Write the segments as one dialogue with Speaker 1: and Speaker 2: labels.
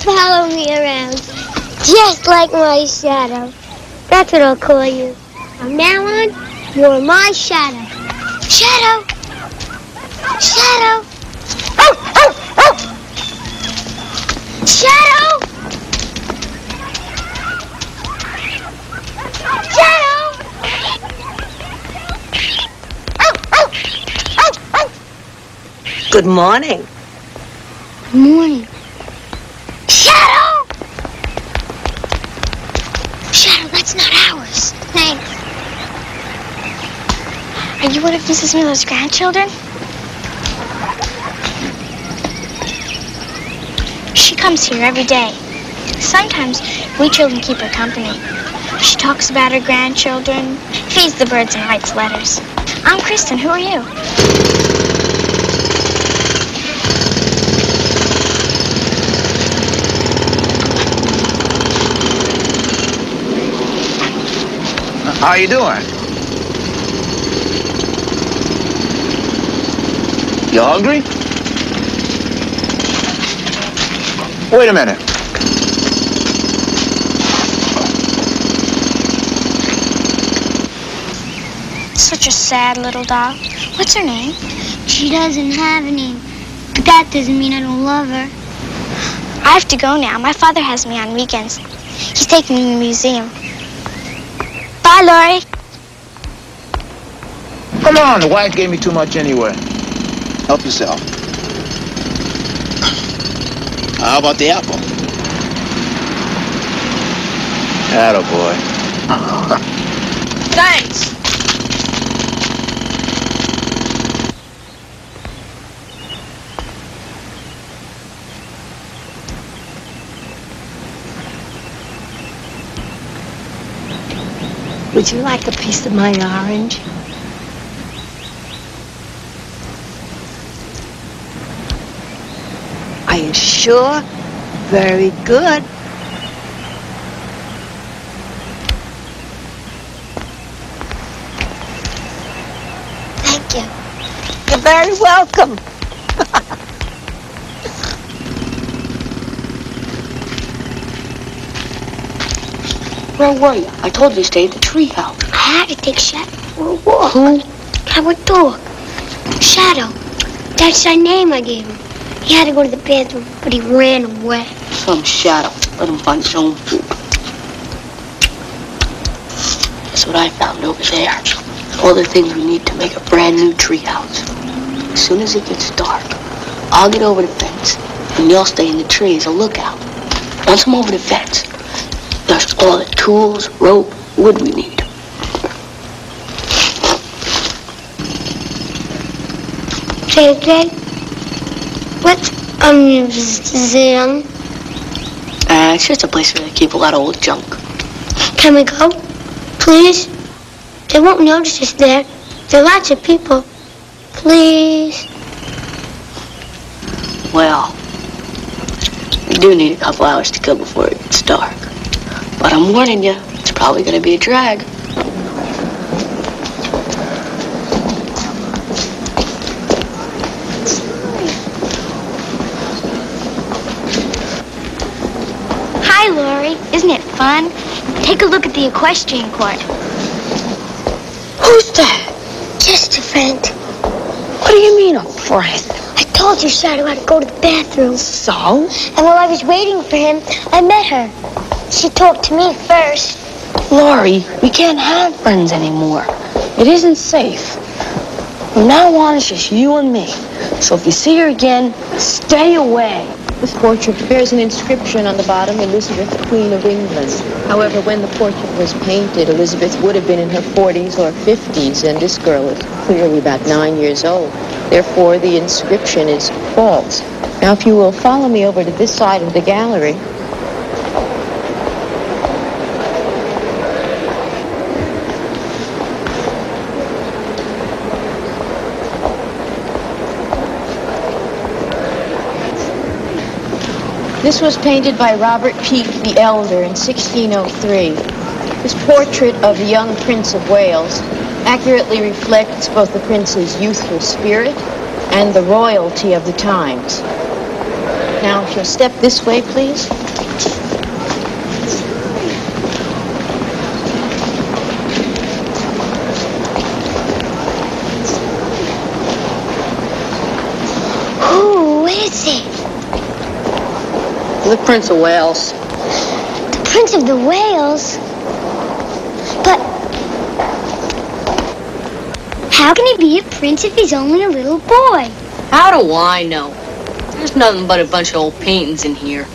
Speaker 1: follow me around, just like my shadow. That's what I'll call you. From now on, you're my shadow. Shadow! Shadow! Oh, oh, oh! Shadow! Shadow! Oh, oh, oh, oh!
Speaker 2: Good morning.
Speaker 1: Good morning. Shadow! Shadow, that's not ours. Thanks.
Speaker 3: Are you one of Mrs. Miller's grandchildren? She comes here every day. Sometimes we children keep her company. She talks about her grandchildren, feeds the birds, and writes letters. I'm Kristen. Who are you?
Speaker 4: How you doing? You hungry? Wait a minute.
Speaker 3: Such a sad little doll. What's her name?
Speaker 1: She doesn't have a name, but that doesn't mean I don't love her.
Speaker 3: I have to go now. My father has me on weekends. He's taking me to the museum. Bye, Laurie.
Speaker 4: Come on, the wife gave me too much anyway. Help yourself. How about the apple? Attaboy.
Speaker 2: Thanks. Would you like a piece of my orange? Are you sure? Very good.
Speaker 1: Thank you.
Speaker 2: You're very welcome.
Speaker 5: Where were you? I told you to stay at the treehouse.
Speaker 1: I had to take Shadow for a walk.
Speaker 5: Who?
Speaker 1: Our dog. Shadow. That's the name I gave him. He had to go to the bathroom, but he ran away.
Speaker 5: Some shadow. Let him find his own food. That's what I found over there. All the things we need to make a brand new treehouse. As soon as it gets dark, I'll get over the fence, and you'll stay in the tree as a lookout. Once I'm over the fence, there's all the tools, rope, wood we need.
Speaker 1: JJ, what's a museum?
Speaker 5: It's just a place where they keep a lot of old junk.
Speaker 1: Can we go? Please? They won't notice us there. There are lots of people. Please?
Speaker 5: Well, we do need a couple hours to go before it gets dark. But I'm warning you, it's probably going to be a drag.
Speaker 3: Hi, Laurie. Isn't it fun? Take a look at the equestrian court.
Speaker 1: Who's that? Just a friend.
Speaker 2: What do you mean, a friend?
Speaker 1: I told you Shadow had to go to the bathroom.
Speaker 2: So?
Speaker 1: And while I was waiting for him, I met her. She talked to me first.
Speaker 5: Laurie, we can't have friends anymore. It isn't safe. From now on, it's just you and me. So if you see her again, stay away.
Speaker 6: This portrait bears an inscription on the bottom, Elizabeth, Queen of England. However, when the portrait was painted, Elizabeth would have been in her 40s or 50s, and this girl is clearly about 9 years old. Therefore, the inscription is false. Now, if you will follow me over to this side of the gallery. This was painted by Robert Peake the Elder in 1603. This portrait of the young Prince of Wales accurately reflects both the prince's youthful spirit and the royalty of the times. Now, if you'll step this way, please.
Speaker 1: Who is it?
Speaker 5: The Prince of Wales.
Speaker 1: The Prince of the Wales? But how can he be a prince if he's only a little boy?
Speaker 5: How do I know? There's nothing but a bunch of old paintings in here.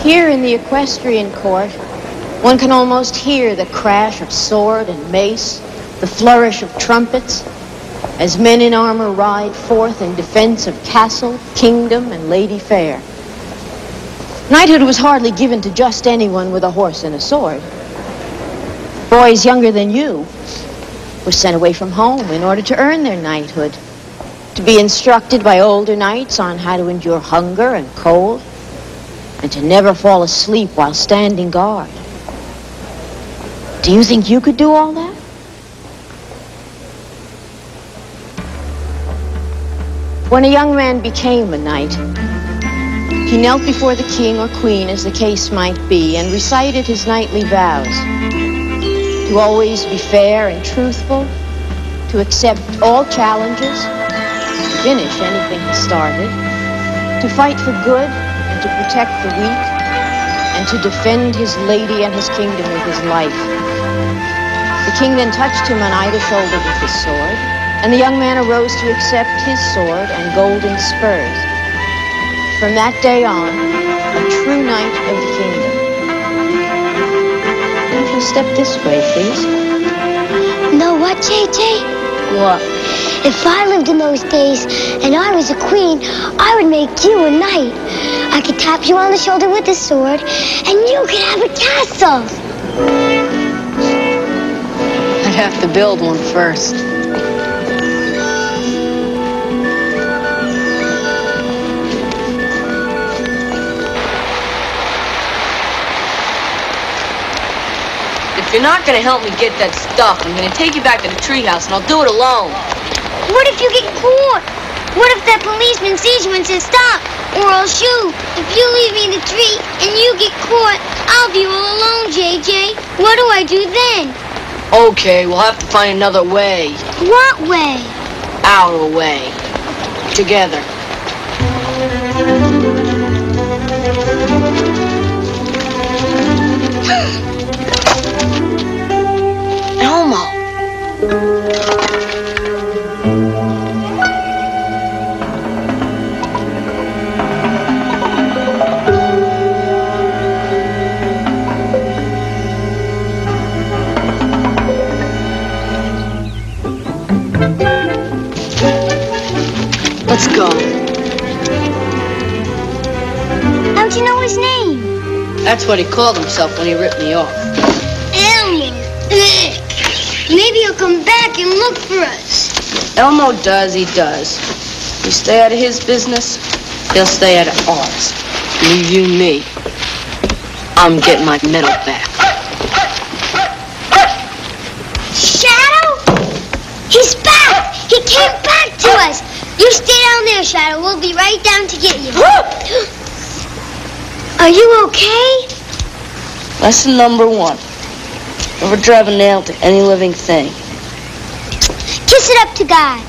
Speaker 6: Here in the equestrian court, one can almost hear the crash of sword and mace, the flourish of trumpets, as men in armor ride forth in defense of castle, kingdom, and lady fair. Knighthood was hardly given to just anyone with a horse and a sword. Boys younger than you were sent away from home in order to earn their knighthood, to be instructed by older knights on how to endure hunger and cold, and to never fall asleep while standing guard. Do you think you could do all that? When a young man became a knight, he knelt before the king or queen, as the case might be, and recited his knightly vows. To always be fair and truthful, to accept all challenges, to finish anything he started, to fight for good and to protect the weak, and to defend his lady and his kingdom with his life. The king then touched him on either shoulder with his sword, and the young man arose to accept his sword and golden spurs. From that day on, a true knight of the kingdom. If you'll step this way, please.
Speaker 1: Know what, JJ?
Speaker 6: What?
Speaker 1: If I lived in those days and I was a queen, I would make you a knight. I could tap you on the shoulder with a sword, and you could have a castle.
Speaker 5: I'd have to build one first. If you're not gonna help me get that stuff, I'm gonna take you back to the treehouse and I'll do it alone.
Speaker 1: What if you get caught? What if that policeman sees you and says stop, or I'll shoot? If you leave me in the tree and you get caught, I'll be all alone, JJ. What do I do then?
Speaker 5: Okay, we'll have to find another way.
Speaker 1: What way?
Speaker 5: Our way. Together. Elmo. Let's go.
Speaker 1: How'd you know his name?
Speaker 5: That's what he called himself when he ripped me off.
Speaker 1: Elmo. Maybe he'll come back and look for us.
Speaker 5: Elmo does, he does. You stay out of his business, he'll stay out of ours. Leave you and me. I'm getting my medal back.
Speaker 1: Shadow? He's back! He came back to us! You stay down there, Shadow. We'll be right down to get you. Are you okay?
Speaker 5: Lesson number 1. Never drive a nail to any living thing.
Speaker 1: Kiss it up to God.